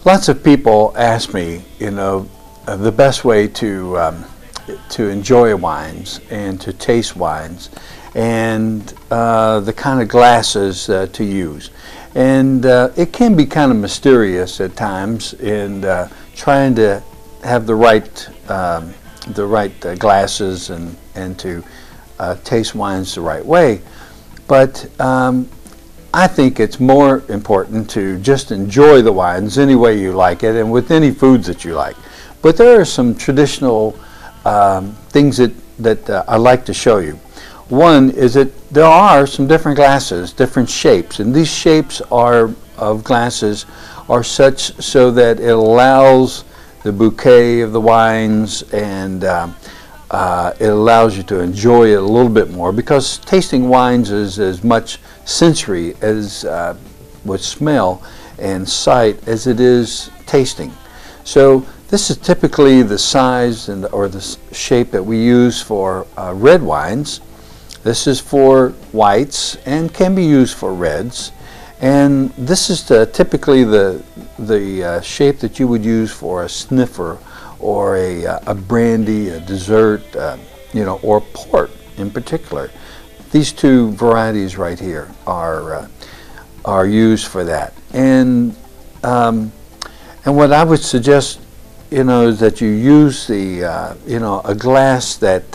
Lots of people ask me, the best way to enjoy wines and to taste wines, and the kind of glasses to use. And it can be kind of mysterious at times in trying to have the right glasses and to taste wines the right way. But I think it's more important to just enjoy the wines any way you like it and with any foods that you like. But there are some traditional things that I like to show you. One is that there are some different glasses, different shapes, and these shapes of glasses are such so that it allows the bouquet of the wines, and it allows you to enjoy it a little bit more, because tasting wines is as much sensory as with smell and sight as it is tasting. So this is typically the size or the shape that we use for red wines. This is for whites and can be used for reds. And this is typically the shape that you would use for a sniffer or a brandy, a dessert, or port in particular. These two varieties right here are used for that. And what I would suggest, is that you use a glass that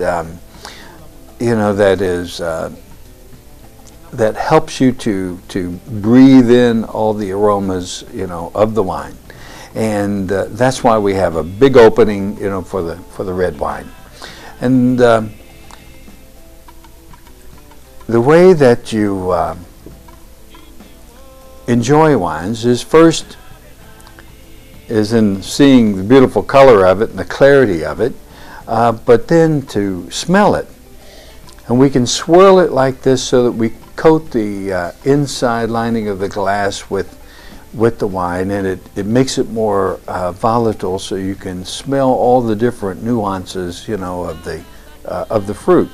that helps you to breathe in all the aromas, of the wine. And that's why we have a big opening, for the red wine. And the way that you enjoy wines is first is in seeing the beautiful color of it and the clarity of it, but then to smell it. And we can swirl it like this so that we coat the inside lining of the glass with the wine, and it makes it more volatile, so you can smell all the different nuances, of the fruit.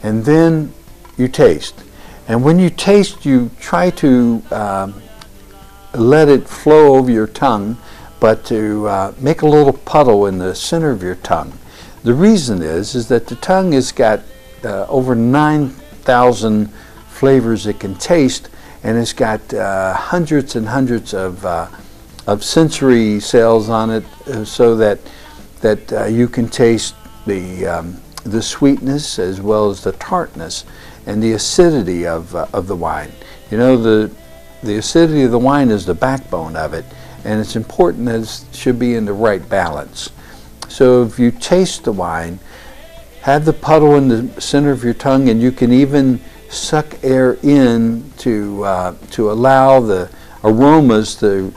And then you taste. And when you taste, you try to let it flow over your tongue, but to make a little puddle in the center of your tongue. The reason is that the tongue has got over 9,000 flavors it can taste, and it's got hundreds and hundreds of sensory cells on it, so that you can taste the sweetness as well as the tartness and the acidity of the wine. The acidity of the wine is the backbone of it, and it's important that it should be in the right balance. So if you taste the wine, have the puddle in the center of your tongue, and you can even suck air in to allow the aromas to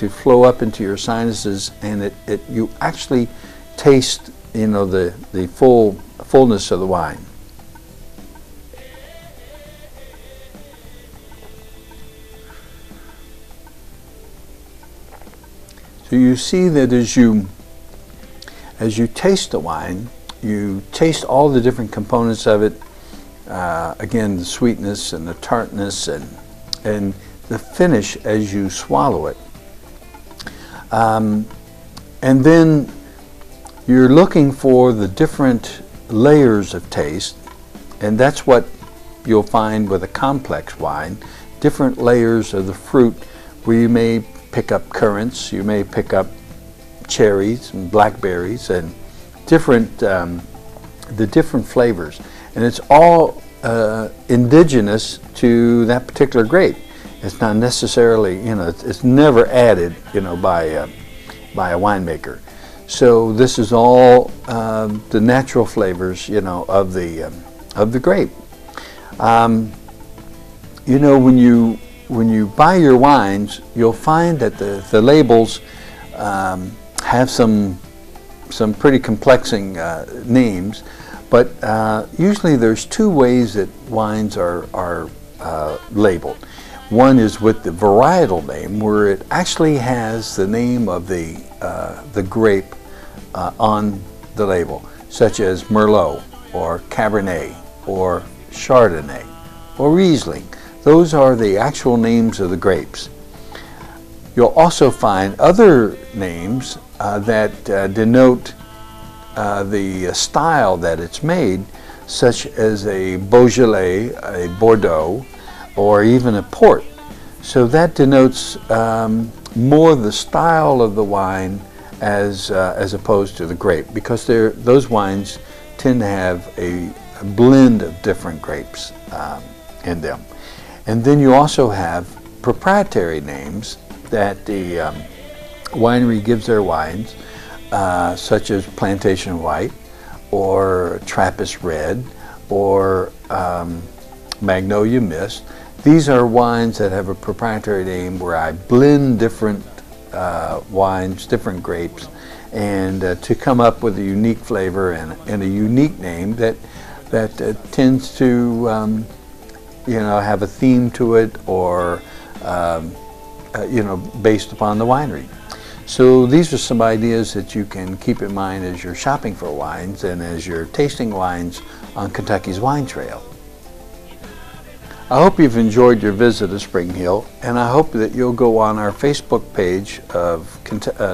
flow up into your sinuses, and you actually taste the fullness of the wine. So you see that as you taste the wine, you taste all the different components of it. Again, the sweetness and the tartness and the finish as you swallow it. And then you're looking for the different layers of taste, and that's what you'll find with a complex wine. Different layers of the fruit, where you may pick up currants, you may pick up cherries and blackberries, and the different flavors, and it's all indigenous to that particular grape. It's not necessarily, it's never added, by a winemaker. So this is all the natural flavors, of the grape. When you buy your wines, you'll find that the labels have some pretty complexing names, but usually there's two ways that wines are labeled. One is with the varietal name, where it actually has the name of the grape on the label, such as Merlot or Cabernet or Chardonnay or Riesling. Those are the actual names of the grapes. You'll also find other names that denote the style that it's made, such as a Beaujolais, a Bordeaux, or even a port. So that denotes more the style of the wine as opposed to the grape, because those wines tend to have a blend of different grapes in them. And then you also have proprietary names that the winery gives their wines, such as Plantation White, or Trappist Red, or Magnolia Mist. These are wines that have a proprietary name where I blend different wines, different grapes, and to come up with a unique flavor and a unique name that tends to have a theme to it, or based upon the winery. So these are some ideas that you can keep in mind as you're shopping for wines and as you're tasting wines on Kentucky's Wine Trail. I hope you've enjoyed your visit to Spring Hill, and I hope that you'll go on our Facebook page of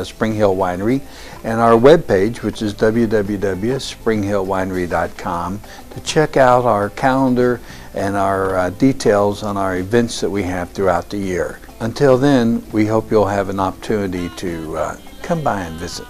Spring Hill Winery and our webpage, which is www.springhillwinery.com, to check out our calendar and our details on our events that we have throughout the year. Until then, we hope you'll have an opportunity to come by and visit.